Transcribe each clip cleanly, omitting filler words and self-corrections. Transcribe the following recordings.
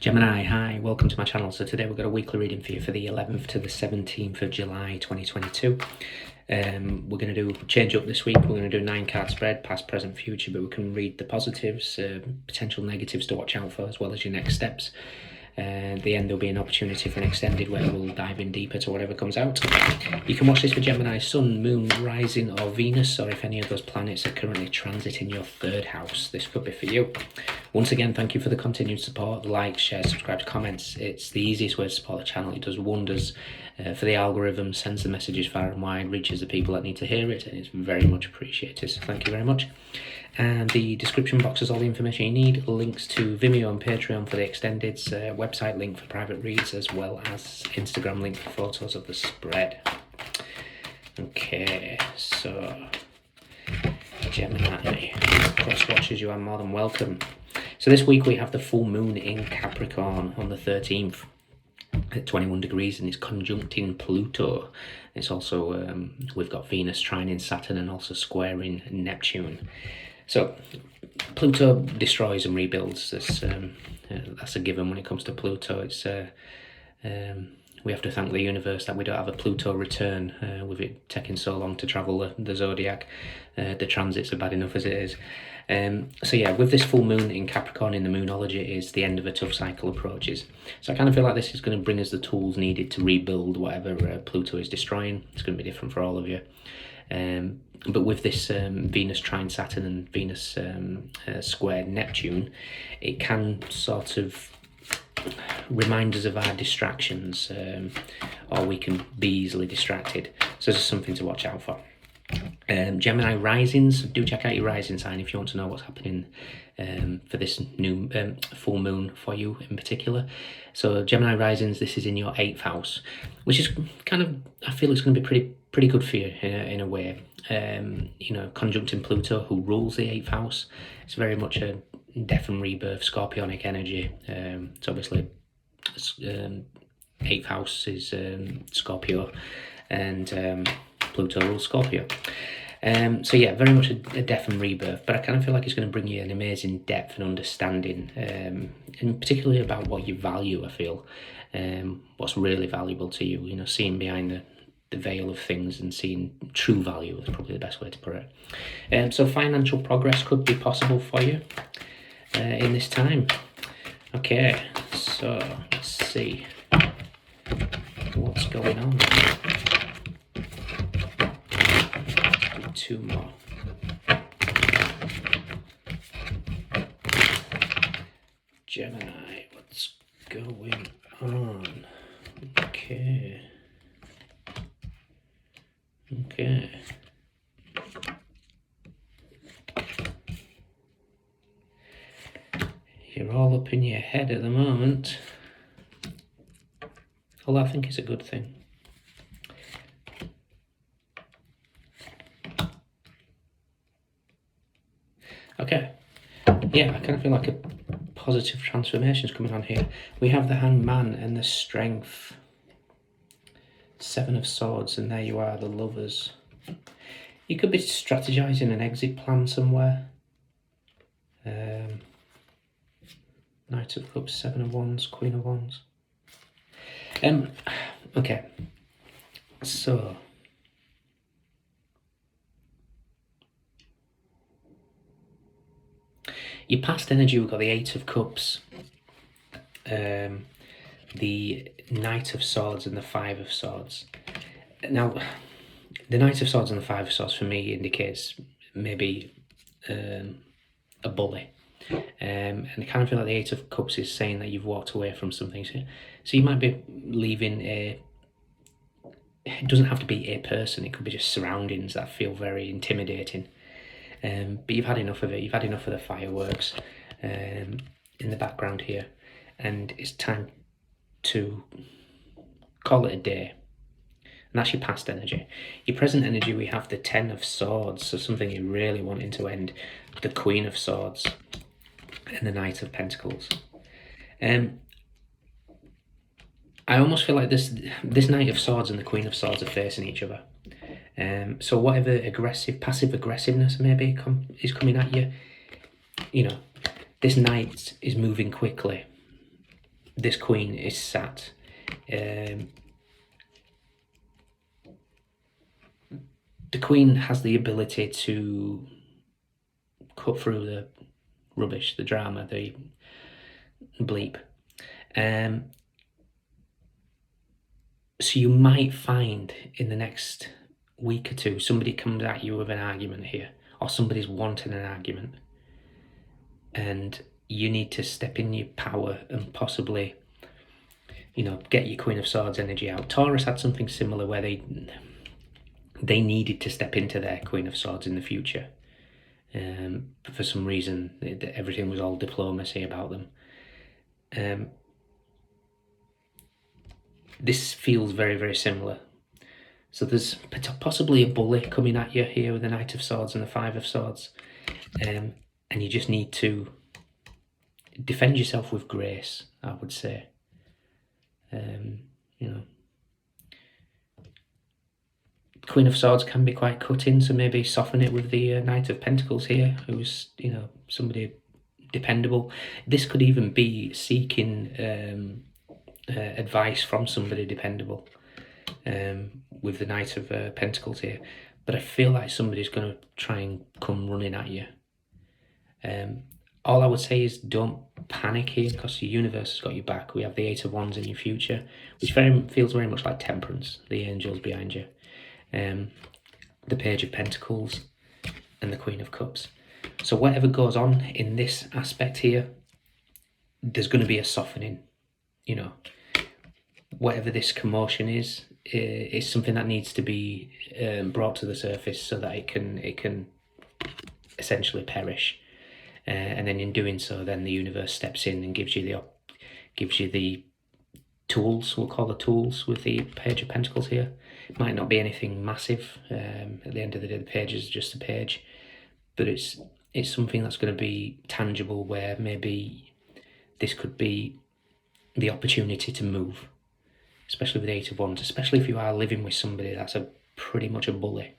Gemini, hi, welcome to my channel. So today we've got a weekly reading for you for the 11th to the 17th of July 2022. We're going to change up this week. We're going to do a 9-card spread, past, present, future, but we can read the positives, potential negatives to watch out for, as well as your next steps. At the end there'll be an opportunity for an extended where we'll dive in deeper to whatever comes out. You can watch this for Gemini, Sun, Moon, Rising or Venus, or if any of those planets are currently transiting your 3rd house, this could be for you. Once again, thank you for the continued support, like, share, subscribe, comments. It's the easiest way to support the channel. It does wonders for the algorithm, sends the messages far and wide, reaches the people that need to hear it, and it's very much appreciated, so thank you very much. And the description box has all the information you need, links to Vimeo and Patreon for the extendeds, website link for private reads, as well as Instagram link for photos of the spread. Okay, so Gemini, cross watchers, you are more than welcome. So this week we have the full moon in Capricorn on the 13th at 21 degrees, and it's conjuncting Pluto. It's also, we've got Venus trining Saturn and also squaring Neptune. So Pluto destroys and rebuilds. That's a given when it comes to Pluto. It's we have to thank the universe that we don't have a Pluto return, with it taking so long to travel the zodiac. The transits are bad enough as it is. So yeah, with this full moon in Capricorn in the moonology, it is the end of a tough cycle approaches. So I kind of feel like this is going to bring us the tools needed to rebuild whatever Pluto is destroying. It's going to be different for all of you. But with this Venus trine Saturn and Venus squared Neptune, it can sort of remind us of our distractions, or we can be easily distracted. So this is something to watch out for. Gemini risings, do check out your rising sign if you want to know what's happening for this new full moon for you in particular. So Gemini risings, this is in your 8th house, which is kind of, I feel it's going to be pretty good for you in a way. You know, conjuncting Pluto, who rules the 8th house. It's very much a death and rebirth, scorpionic energy. So obviously 8th house is Scorpio, and Pluto rules Scorpio. So yeah, very much a death and rebirth, but I kind of feel like it's going to bring you an amazing depth and understanding, and particularly about what you value, I feel, what's really valuable to you, you know, seeing behind the veil of things and seeing true value is probably the best way to put it. So financial progress could be possible for you in this time. Okay, so let's see what's going on. Two more. Gemini, what's going on? Okay. You're all up in your head at the moment. Well, I think it's a good thing. Okay, yeah, I kind of feel like a positive transformation is coming on here. We have the Hanged Man and the Strength, 7 of Swords, and there you are, the Lovers. You could be strategizing an exit plan somewhere. Knight of Cups, 7 of Wands, Queen of Wands. Okay, so your past energy, we've got the 8 of Cups, the Knight of Swords and the 5 of Swords. Now, the Knight of Swords and the 5 of Swords for me indicates maybe a bully. And I kind of feel like the 8 of Cups is saying that you've walked away from something. So you might be leaving it doesn't have to be a person, it could be just surroundings that feel very intimidating. But you've had enough of it. You've had enough of the fireworks in the background here, and it's time to call it a day. And that's your past energy. Your present energy, we have the 10 of Swords, so something you're really wanting to end, the Queen of Swords, and the Knight of Pentacles. I almost feel like this Knight of Swords and the Queen of Swords are facing each other. So whatever passive aggressiveness maybe is coming at you, you know, this knight is moving quickly. this queen is sat. The queen has the ability to cut through the rubbish, the drama, the bleep. So you might find in the next week or two, somebody comes at you with an argument here, or somebody's wanting an argument, and you need to step in your power and possibly, get your Queen of Swords energy out. Taurus had something similar where they needed to step into their Queen of Swords in the future. For some reason, everything was all diplomacy about them. This feels very, very similar. So there's possibly a bully coming at you here with the Knight of Swords and the Five of Swords. And you just need to defend yourself with grace, I would say. Queen of Swords can be quite cutting, so maybe soften it with the Knight of Pentacles here, who's, somebody dependable. This could even be seeking advice from somebody dependable with the Knight of Pentacles here. But I feel like somebody's going to try and come running at you. All I would say is don't panic here, because the universe has got your back. We have the Eight of Wands in your future, which feels very much like Temperance, the angels behind you. The Page of Pentacles and the Queen of Cups. So whatever goes on in this aspect here, there's going to be a softening. Whatever this commotion is something that needs to be brought to the surface so that it can essentially perish. And then in doing so, then the universe steps in and gives you the tools. We'll call the tools with the Page of Pentacles here. It might not be anything massive. At the end of the day, the page is just a page, but it's something that's going to be tangible, where maybe this could be the opportunity to move, especially with the Eight of Wands, especially if you are living with somebody that's pretty much a bully.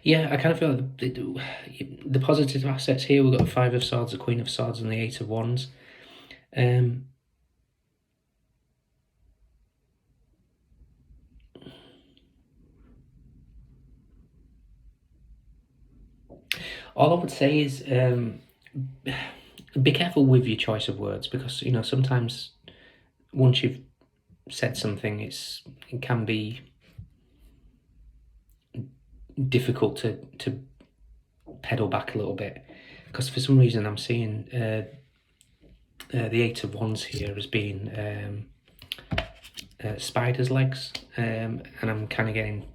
Yeah, I kind of feel like the positive assets here, we've got the Five of Swords, the Queen of Swords, and the Eight of Wands. All I would say is be careful with your choice of words, because sometimes once you've said something, it can be difficult to pedal back a little bit, because for some reason I'm seeing the Eight of Wands here as being spider's legs, and I'm kind of getting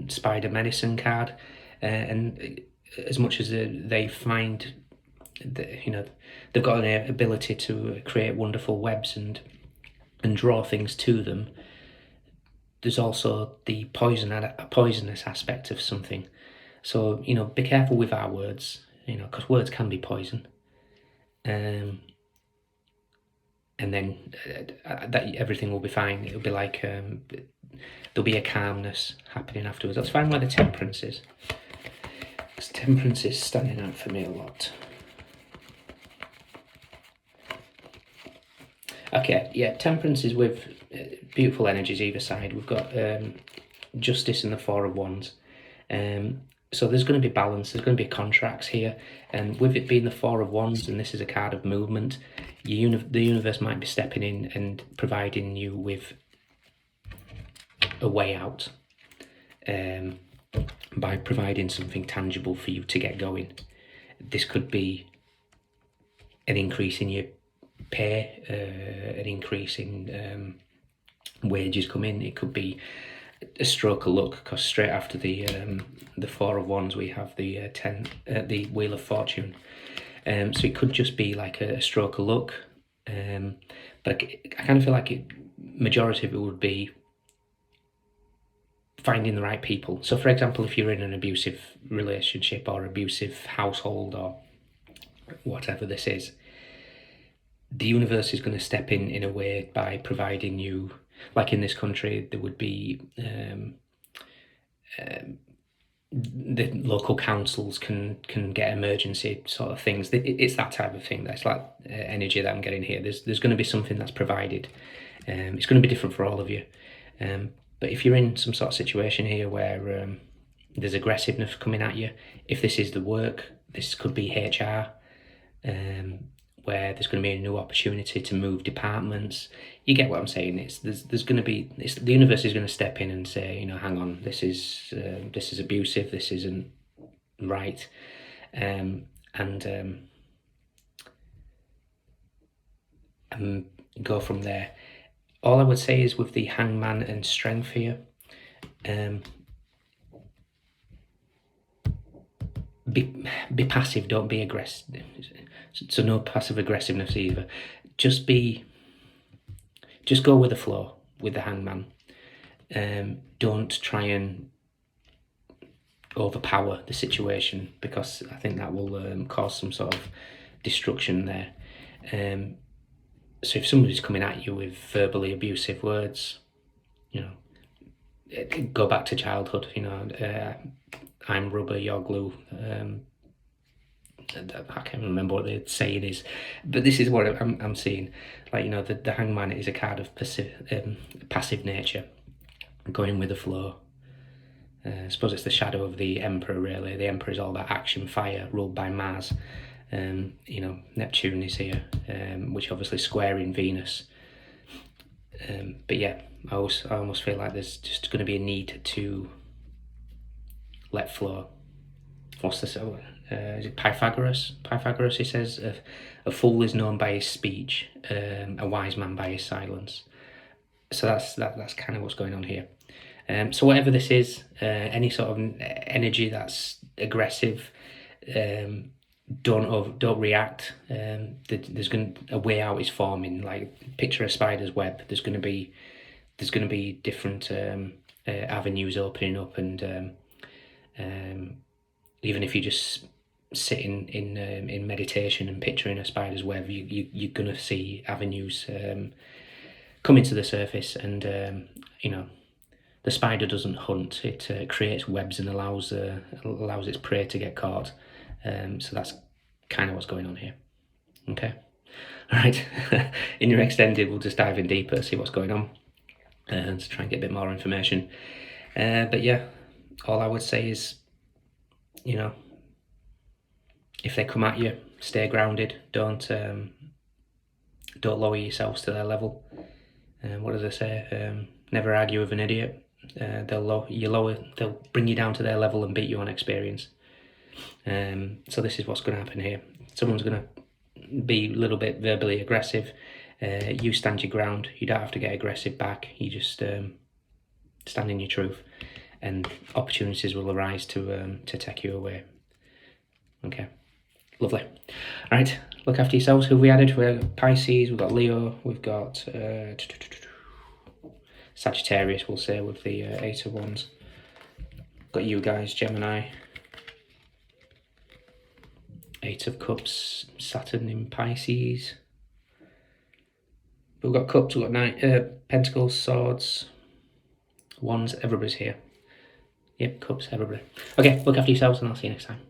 spider medicine card, and as much as they find that they've got an ability to create wonderful webs and draw things to them, there's also the poisonous aspect of something. So be careful with our words, because words can be poison. And then that everything will be fine. It'll be like there'll be a calmness happening afterwards. That's fine where the Temperance is. Because Temperance is standing out for me a lot. Okay, yeah, Temperance is with beautiful energies either side. We've got Justice and the Four of Wands. So there's going to be balance, there's going to be contracts here. And with it being the Four of Wands, and this is a card of movement, the universe might be stepping in and providing you with a way out, by providing something tangible for you to get going. This could be an increase in your pay, an increase in wages come in. It could be a stroke of luck, because straight after the Four of Wands we have the the Wheel of Fortune. So it could just be like a stroke of luck, but I kind of feel like majority of it would be finding the right people. So for example, if you're in an abusive relationship or abusive household or whatever this is, the universe is going to step in a way by providing you, like in this country, there would be the local councils can get emergency sort of things. It's that type of thing. That's like energy that I'm getting here. There's going to be something that's provided. It's going to be different for all of you. But if you're in some sort of situation here where there's aggressiveness coming at you, if this is the work, this could be HR, where there's going to be a new opportunity to move departments. You get what I'm saying? There's going to be, the universe is going to step in and say, you know, hang on, this is abusive, this isn't right, and go from there. All I would say is with the Hangman and Strength here, be passive, don't be aggressive. So no passive aggressiveness either. Just go with the flow with the Hangman. Don't try and overpower the situation, because I think that will cause some sort of destruction there. So if somebody's coming at you with verbally abusive words, you know, go back to childhood, you know, I'm rubber, you're glue. I can't remember what the saying is, but this is what I'm seeing. Like, you know, the Hangman is a card of passive nature, going with the flow. I suppose it's the shadow of the Emperor, really. The Emperor is all about action, fire, ruled by Mars. You know, Neptune is here, which obviously squaring Venus. But yeah, I almost feel like there's just going to be a need to let flow. What's this? Is it Pythagoras? Pythagoras, he says, a fool is known by his speech, a wise man by his silence. So that's kind of what's going on here. So whatever this is, any sort of energy that's aggressive, don't react. There's a way out is forming. Like, picture a spider's web. There's going to be different avenues opening up, and even if you just sit in meditation and picturing a spider's web, you're going to see avenues coming to the surface. And you know, the spider doesn't hunt; it creates webs and allows its prey to get caught. So that's kind of what's going on here. Okay, all right. In your extended, we'll just dive in deeper, see what's going on, and to try and get a bit more information. But yeah, all I would say is, you know, if they come at you, stay grounded. Don't lower yourselves to their level. What does it say? Never argue with an idiot. They'll bring you down to their level and beat you on experience. So this is what's going to happen here. Someone's going to be a little bit verbally aggressive. You stand your ground. You don't have to get aggressive back. You just stand in your truth, and opportunities will arise to take you away. Okay, lovely. All right, look after yourselves. Who have we added? We've got Pisces, we've got Leo, we've got Sagittarius, we'll say, with the Eight of Wands. Got you guys, Gemini. Eight of Cups, Saturn in Pisces. We've got Cups, we've got Pentacles, Swords, Wands, everybody's here. Yep, Cups, everybody. Okay, look after yourselves, and I'll see you next time.